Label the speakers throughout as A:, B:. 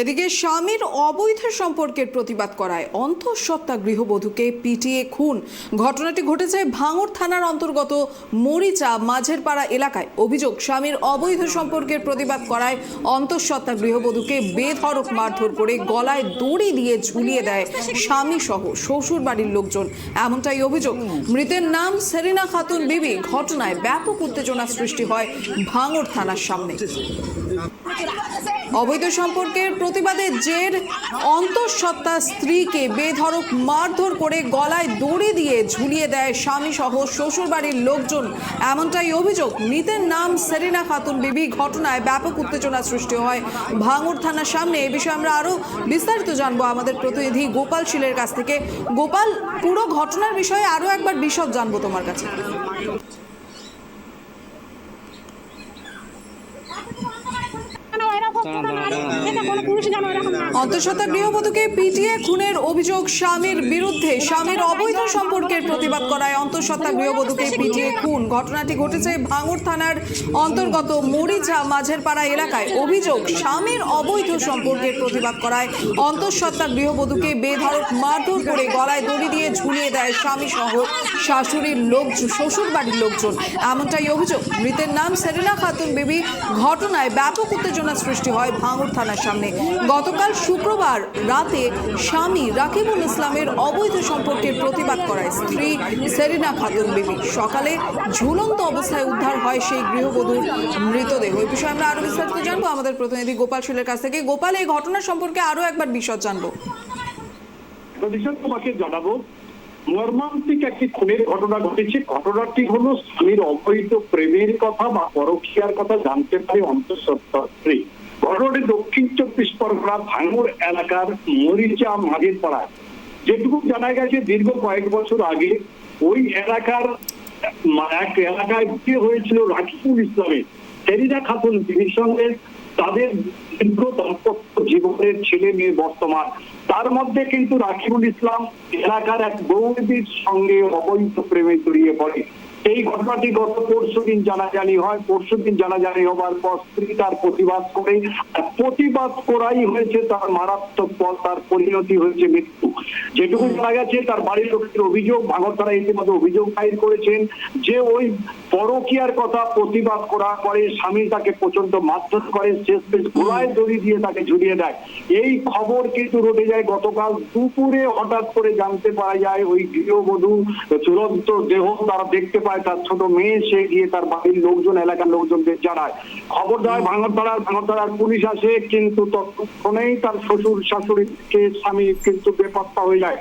A: এদিকে স্বামীর অবৈধ সম্পর্কের প্রতিবাদ করায় অন্তঃসত্ত্বা গৃহবধূকে পিটিয়ে খুন। ঘটনাটি ঘটেছে ভাঙড় থানার অন্তর্গত মরিচা মাঝেরপাড়া এলাকায়। অভিযোগ, স্বামীর অবৈধ সম্পর্কের প্রতিবাদ করায় অন্তঃসত্ত্বা গৃহবধূকে বেধড়ক মারধর করে গলায় দড়ি দিয়ে ঝুলিয়ে দেয় স্বামী সহ শ্বশুর বাড়ির লোকজন, এমনটাই অভিযোগ। মৃতের নাম সেরিনা খাতুন বিবি। ঘটনায় ব্যাপক উত্তেজনা সৃষ্টি হয় ভাঙড় থানার সামনে। অবৈধ সম্পর্কের প্রতিবাদে জের অন্তঃসত্ত্বা স্ত্রীকে বেধড়ক মারধর করে গলায় দড়ি দিয়ে ঝুলিয়ে দেয় স্বামী সহ শ্বশুর বাড়ির লোকজন, এমনটাই অভিযোগ। মৃতের নাম সেরিনা খাতুন বিবি। ঘটনায় ব্যাপক উত্তেজনা সৃষ্টি হয় ভাঙড় থানার সামনে। এ বিষয়ে আমরা আরো বিস্তারিত জানবো আমাদের প্রতিনিধি গোপাল শীলের কাছ থেকে। গোপাল, পুরো ঘটনার বিষয়ে আরো একবার বিশদ জানবো তোমার কাছে। অন্তঃসত্ত্বা গৃহবধূকে পিটিয়ে খুনের অভিযোগ স্বামীর বিরুদ্ধে। স্বামীর অবৈধ সম্পর্কের প্রতিবাদ করায় অন্তঃসত্ত্বা গৃহবধূকে পিটিয়ে খুন। ঘটনাটি ঘটেছে ভাঙড় থানার অন্তর্গত মরিচা মাঝেরপাড়া এলাকায়। অভিযোগ, স্বামীর অবৈধ সম্পর্কের প্রতিবাদ করায় অন্তঃসত্ত্বা গৃহবধূকে বেধড়ক মারধর করে গলায় দড়ি দিয়ে ঝুলিয়ে দেয় স্বামী সহ শাশুড়ির শ্বশুর বাড়ির লোকজন, এমনটাই অভিযোগ। মৃতের নাম সেরিনা খাতুন বিবি। ঘটনায় ব্যাপক উত্তেজনা সৃষ্টি হয় ভাঙড় থানার সামনে। গতকাল শুক্রবার রাতে স্বামী রাকিবুল ইসলামের অবৈধ সম্পর্কের প্রতিবাদ করায় স্ত্রী সেরিনা খাতুন বিবি। সকালে ঝুলন্ত অবস্থায় উদ্ধার হয় সেই গৃহবধূর মৃতদেহ। এই বিষয়ে আমরা আরো বিস্তারিত জানবো আমাদের প্রতিনিধি গোপাল শীলের কাছ থেকে। গোপাল, এই ঘটনা সম্পর্কে আরো একবার বিশদ জানবো।
B: তোমাকে জানাবো, মর্মান্তিক একটি খুনের ঘটনা ঘটেছে। ঘটনাটি হলো স্বামীর অবৈধ প্রেমের কথা বা পরকীয়ার কথা জানতে পারে অন্তঃসত্ত্বা স্ত্রী। ঘটনাটি দক্ষিণ 24 পরগনা ভাঙড় এলাকার মরিচা মাঝের পাড়ায়। যেটুকু জানা গেছে, দীর্ঘ কয়েক বছর আগে ওই এলাকার এক এলাকায় বিয়ে হয়েছিল রাকিবুল ইসলামের সেরিনা খাতুন বিবির সঙ্গে। তাদের দীর্ঘ দাম্পত্য জীবনের ছেলে মেয়ে বর্তমান। তার মধ্যে কিন্তু রাকিবুল ইসলাম এলাকার এক গৌরীর সঙ্গে অবৈধ প্রেমে জড়িয়ে পড়ে। এই ঘটনাটি গত পরশুদিন জানাজানি হয়। পরশুদিন জানাজানি হবার পর স্ত্রী তার প্রতিবাদ করে, প্রতিবাদ করাই হয়েছে তার মারাত্মক পথ, তার পরিণতি হয়েছে মৃত্যু। যেটুকু জানা গেছে, তার বাড়ির লোকের অভিযোগ, ভাঙড় থানায় ইতিমধ্যে অভিযোগ দায়ের করেছেন যে ওই পরকীয়ার কথা প্রতিবাদ করার পরে স্বামী তাকে প্রচন্ড মারধর করে, শেষমেশ গলায় দড়ি দিয়ে তাকে ঝুলিয়ে দেয়। এই খবর কিন্তু রটে যায় গতকাল দুপুরে। হঠাৎ করে জানতে পারা যায় ওই গৃহবধূ চূড়ান্ত দেহ তারা দেখতে পায়। তার ছোট মেয়ে সে গিয়ে তার বাড়ির লোকজন, এলাকার লোকজনদের জানায়। খবর দেয় ভাঙড় থানার পুলিশ আসে, কিন্তু ততক্ষণেই তার শ্বশুর শাশুড়িকে স্বামী কিন্তু বেপাত্তা হয়ে যায়।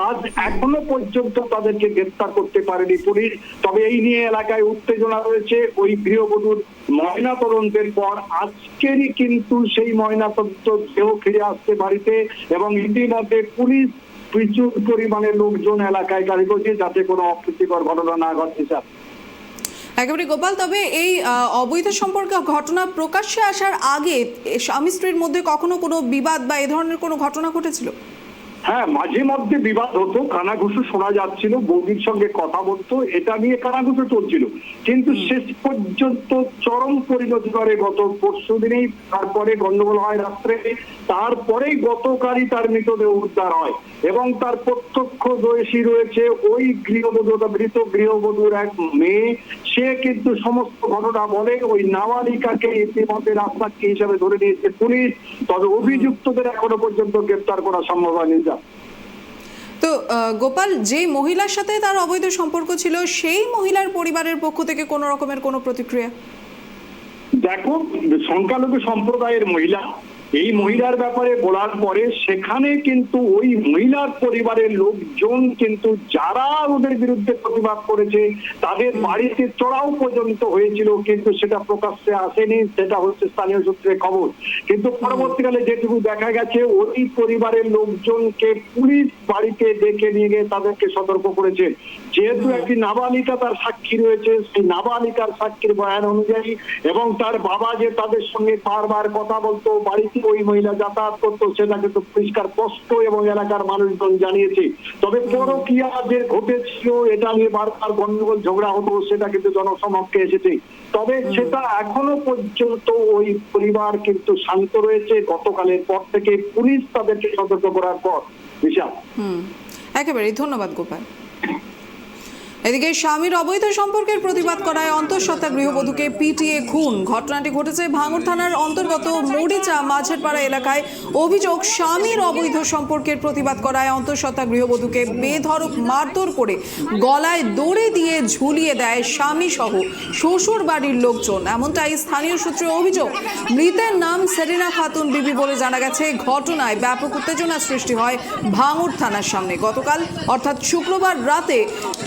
B: আজ এখনো পর্যন্ত তাদেরকে গ্রেফতার করতে পারেনি পুলিশ। তবে এই নিয়ে এলাকায় উত্তেজনা রয়েছে। ওই গৃহবধূর ময়না তদন্তের পর আজকেরই কিন্তু সেই ময়না তদন্ত দেহ ফিরে আসছে বাড়িতে, এবং ইতিমধ্যে পুলিশ প্রচুর পরিমাণে লোকজন এলাকায় গাড়ি করছে যাতে কোনো অপ্রীতিকর ঘটনা না ঘটে।
A: একেবারে গোপাল, তবে এই অবৈধ সম্পর্কে ঘটনা প্রকাশ্যে আসার আগে স্বামী স্ত্রীর মধ্যে কখনো কোনো বিবাদ বা এ ধরনের কোনো ঘটনা ঘটেছিল?
B: হ্যাঁ, মাঝে মধ্যে বিবাদ হতো, কানাঘুষো শোনা যাচ্ছিল, বৌদির সঙ্গে কথা বলতো, এটা নিয়ে কানাঘুষো চলছিল। কিন্তু শেষ পর্যন্ত চরম পরিণতি করে গত পরশু দিনেই। তারপরে গন্ডগোল হয় রাত্রে, তারপরেই গতকালই তার মৃতদেহ উদ্ধার হয়। এবং তার প্রত্যক্ষদর্শী রয়েছে ওই গৃহবধূ, মৃত গৃহবধূর এক মেয়ে। সে কিন্তু সমস্ত ঘটনা বলে। ওই নাবালিকাকে ইতিমধ্যে রাস্তাকে হিসাবে ধরে নিয়েছে পুলিশ। তবে অভিযুক্তদের এখনো পর্যন্ত গ্রেফতার করা সম্ভব হয়নি।
A: তো গোপাল, যে মহিলার সাথে তার অবৈধ সম্পর্ক ছিল সেই মহিলার পরিবারের পক্ষ থেকে কোনো রকমের কোনো প্রতিক্রিয়া?
B: দেখো, সংখ্যালঘু সম্প্রদায়ের মহিলা, এই মহিলার ব্যাপারে বলার পরে সেখানে কিন্তু ওই মহিলার পরিবারের লোকজন কিন্তু যারা ওদের বিরুদ্ধে প্রতিবাদ করেছে তাদের বাড়িতে চড়াও পর্যন্ত হয়েছিল, কিন্তু সেটা প্রকাশ্যে আসেনি। সেটা হচ্ছে স্থানীয় সূত্রে খবর। কিন্তু পরবর্তীকালে যেটুকু দেখা গেছে, ওই পরিবারের লোকজনকে পুলিশ বাড়িতে ডেকে নিয়ে গিয়ে তাদেরকে সতর্ক করেছে। যেহেতু একটি নাবালিকা তার সাক্ষী রয়েছে, সেই নাবালিকার সাক্ষীর বয়ান অনুযায়ী, এবং তার বাবা যে তাদের সঙ্গে বারবার কথা বলতো, বাড়িতে ওই মহিলা যাতায়াত করতো, সেটা কিন্তু পরিষ্কার স্পষ্ট এবং এলাকার মানুষজন জানিয়েছে। তবে পরকীয়া যে ঘটেছিল এটা নিয়ে বারবার গন্ডগোল ঝগড়া হতো, সেটা কিন্তু জনসমক্ষে এসেছে। তবে সেটা এখনো পর্যন্ত ওই পরিবার কিন্তু শান্ত রয়েছে গতকালের পর থেকে, পুলিশ তাদেরকে সতর্ক করার পর। বিশাল,
A: একেবারেই ধন্যবাদ গোপাল। এদিকে স্বামীর অবৈধ সম্পর্কের প্রতিবাদ করায় অন্তঃসত্ত্বা গৃহবধূকে পিটিয়ে খুন। ঘটনাটি ঘটেছে ভাঙড় থানার অন্তর্গত মরিচা মাঝেরপাড়া এলাকায়। অভিযোগ, স্বামীর অবৈধ সম্পর্কের প্রতিবাদ করায় অন্তঃসত্ত্বা গৃহবধূকে বেধড়ক মারধর করে গলায় দড়ি দিয়ে ঝুলিয়ে দেয় স্বামী সহ শ্বশুর বাড়ির লোকজন, এমনটাই স্থানীয় সূত্রে অভিযোগ। মৃতের নাম সেরিনা খাতুন বিবি বলে জানা গেছে। ঘটনায় ব্যাপক উত্তেজনা সৃষ্টি হয় ভাঙড় থানার সামনে। গতকাল অর্থাৎ শুক্রবার রাতে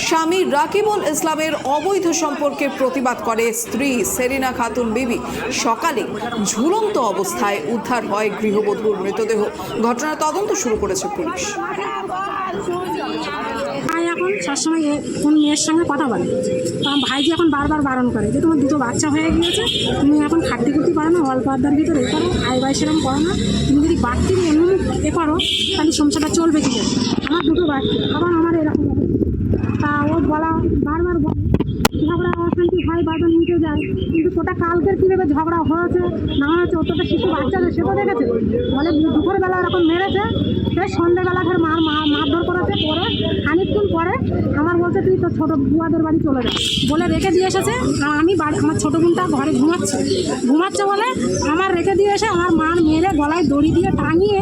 A: স্বামী রাকিবুল ইসলামের অবৈধ সম্পর্কের প্রতিবাদ করে স্ত্রী সেরিনা খাতুন বিবি। সকালে ঝুলন্ত অবস্থায় উদ্ধার হয় গৃহবধূর মৃতদেহ। ঘটনার তদন্ত শুরু করেছে পুলিশ।
C: ভাই এখন সবসময় কোন মেয়ের সঙ্গে কথা বলে, কারণ ভাইজি এখন বারবার বারণ করে যে তোমার দুটো বাচ্চা হয়ে গিয়েছে, তুমি এখন খাট্টি কুটি করো না, অল্প আড্ডার ভিতরে এ করো, আই বাই সেরকম করো না, তুমি যদি বাড়তি এমন এ করো তাহলে সংসারটা চলবে কি করে? আমার দুটো বাচ্চা, আবার আমার এরকম তা ও বলা বারবার বলে, ঝগড়া অশান্তি হয়, বাদন মিটে যায়, কিন্তু ওটা কালকের কীভাবে ঝগড়া হয়েছে না হয়েছে, ওটা তো শিশু বাচ্চা সে তো দেখেছে। বলে দুপুরবেলা এরকম মেরেছে, সে সন্ধ্যেবেলা ধর মারধর করেছে, করে খানিকক্ষণ পরে আমার বলছে তুই তো ছোটো বুয়াদের বাড়ি চলে যা বলে রেখে দিয়ে এসেছে। আর আমি বাড়ি আমার ছোটো বোনটা ঘরে ঘুমাচ্ছে বলে আমার রেখে দিয়ে এসে আমার মার মেরে গলায় দড়ি দিয়ে টাঙিয়ে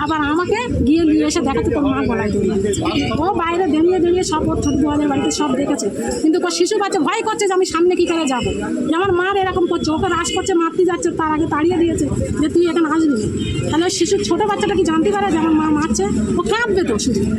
C: আবার আমাকে গিয়ে নিয়ে এসে দেখাচ্ছে তোর মা গলায় দড়ি দিয়েছে। ও বাইরে দাঁড়িয়ে সব ওর ছোটো বুয়াদের বাড়িতে সব দেখেছে, কিন্তু ওর শিশু বাচ্চা ভয় করছে যে আমি সামনে কী করে যাবো, যে আমার মার এরকম করছে, ওকে রাস করছে, মারতে যাচ্ছে, তার আগে তাড়িয়ে দিয়েছে যে তুই এখানে আসবি না। তাহলে শিশুর ছোটো বাচ্চাটা কি জানতে পারে যে আমার মা মারছে? ও কাঁদবে তো শুধু।